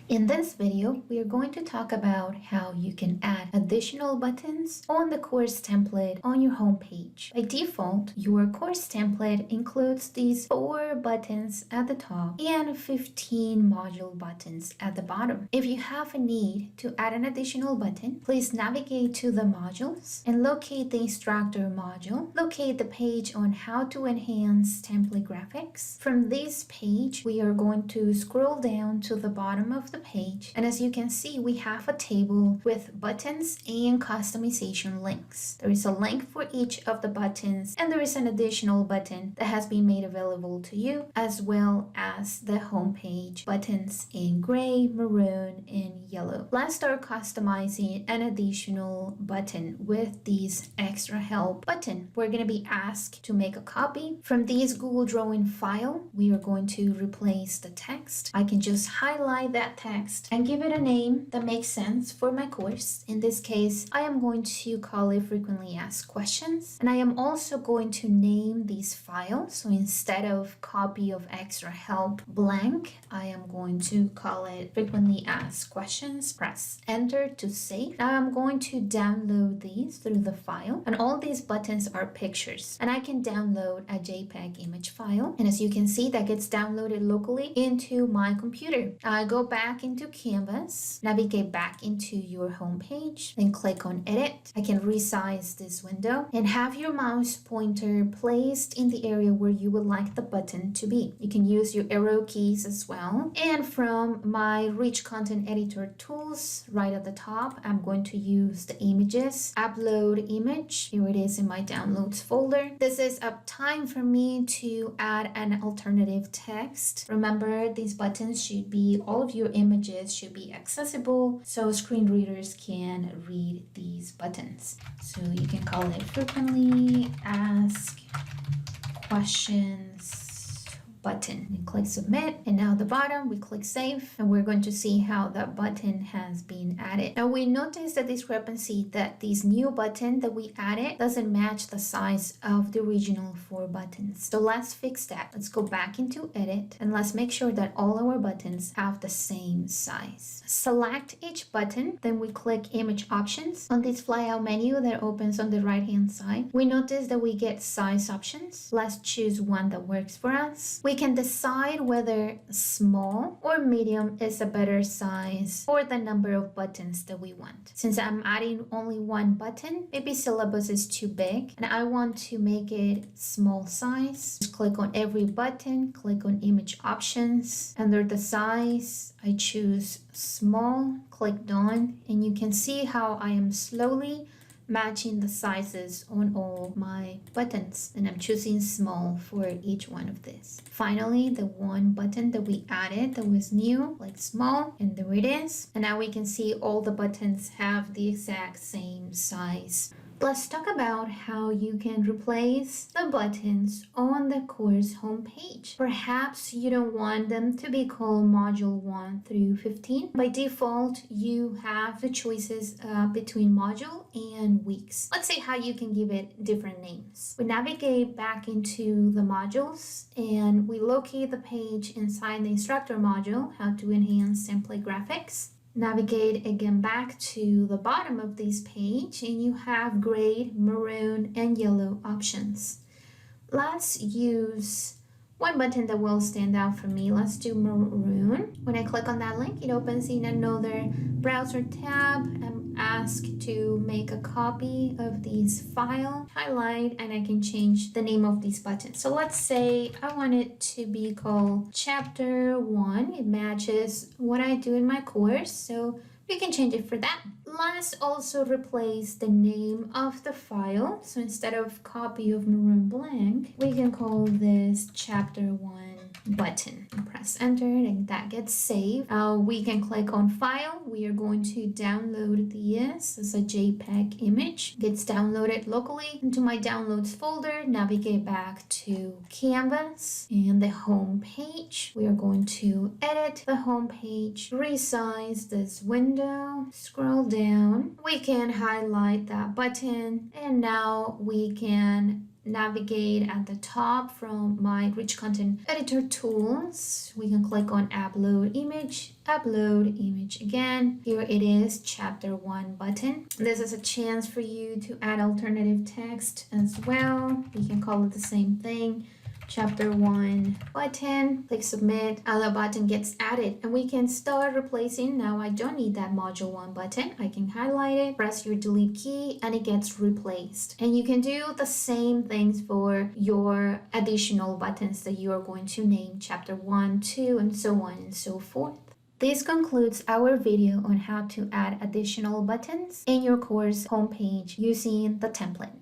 In this video, we are going to talk about how you can add additional buttons on the course template on your homepage. By default, your course template includes these 4 buttons at the top and 15 module buttons at the bottom. If you have a need to add an additional button, please navigate to the modules and locate the instructor module. Locate the page on how to enhance template graphics. From this page, we are going to scroll down to the bottom of the page, and as you can see, we have a table with buttons and customization links. There is a link for each of the buttons, and there is an additional button that has been made available to you, as well as the homepage buttons in gray, maroon, and yellow. Let's start customizing an additional button with this extra help button. We're going to be asked to make a copy from this Google Drawing file. We are going to replace the text. I can just highlight that text and give it a name that makes sense for my course. In this case, I am going to call it frequently asked questions, and I am also going to name this file. So instead of copy of extra help blank, I am going to call it frequently asked questions. Press enter to save. Now I'm going to download these through the file, and all these buttons are pictures, and I can download a JPEG image file, and as you can see, that gets downloaded locally into my computer. I go back into Canvas, navigate back into your home page, then click on edit. I can resize this window and have your mouse pointer placed in the area where you would like the button to be. You can use your arrow keys as well. And from my rich content editor tools right at the top, I'm going to use the images, upload image. Here it is in my downloads folder. This is a time for me to add an alternative text. Remember, these buttons should be, all of your images should be accessible so screen readers can read these buttons. So you can call it frequently asked questions button and click submit. And now at the bottom we click save, and we're going to see how that button has been added. Now we notice the discrepancy that this new button that we added doesn't match the size of the original 4 buttons. So let's fix that. Let's go back into edit and let's make sure that all our buttons have the same size. Select each button, then we click image options. On this flyout menu that opens on the right hand side, we notice that we get size options. Let's choose one that works for us. We can decide whether small or medium is a better size for the number of buttons that we want. Since I'm adding only 1 button, maybe syllabus is too big and I want to make it small size. Just click on every button, click on image options. Under the size, I choose small, click done, and you can see how I am slowly matching the sizes on all my buttons, and I'm choosing small for each one of these. Finally, the one button that we added that was new, like small, and there it is. And now we can see all the buttons have the exact same size. Let's talk about how you can replace the buttons on the course homepage. Perhaps you don't want them to be called module 1 through 15. By default, you have the choices between module and weeks. Let's see how you can give it different names. We navigate back into the modules and we locate the page inside the instructor module, how to enhance template graphics. Navigate again back to the bottom of this page and you have gray, maroon, and yellow options. Let's use one button that will stand out for me. Let's do maroon. When I click on that link, it opens in another browser tab. I'm asked to make a copy of this file, highlight, and I can change the name of this button. So let's say I want it to be called Chapter 1. It matches what I do in my course, so we can change it for that. Let's also replace the name of the file. So instead of copy of maroon blank, we can call this Chapter 1 button. And press enter and that gets saved. We can click on file. We are going to download this as a JPEG image. It gets downloaded locally into my downloads folder. Navigate back to Canvas and the home page. We are going to edit the home page, resize this window, scroll down. We can highlight that button, and now we can navigate at the top from my rich content editor tools. We can click on upload image again. Here it is, chapter 1 button. This is a chance for you to add alternative text as well. We can call it the same thing. Chapter 1 button, click submit, and the button gets added, and we can start replacing. Now I don't need that module 1 button. I can highlight it, press your delete key, and it gets replaced. And you can do the same things for your additional buttons that you are going to name chapter 1, 2, and so on and so forth. This concludes our video on how to add additional buttons in your course homepage using the template.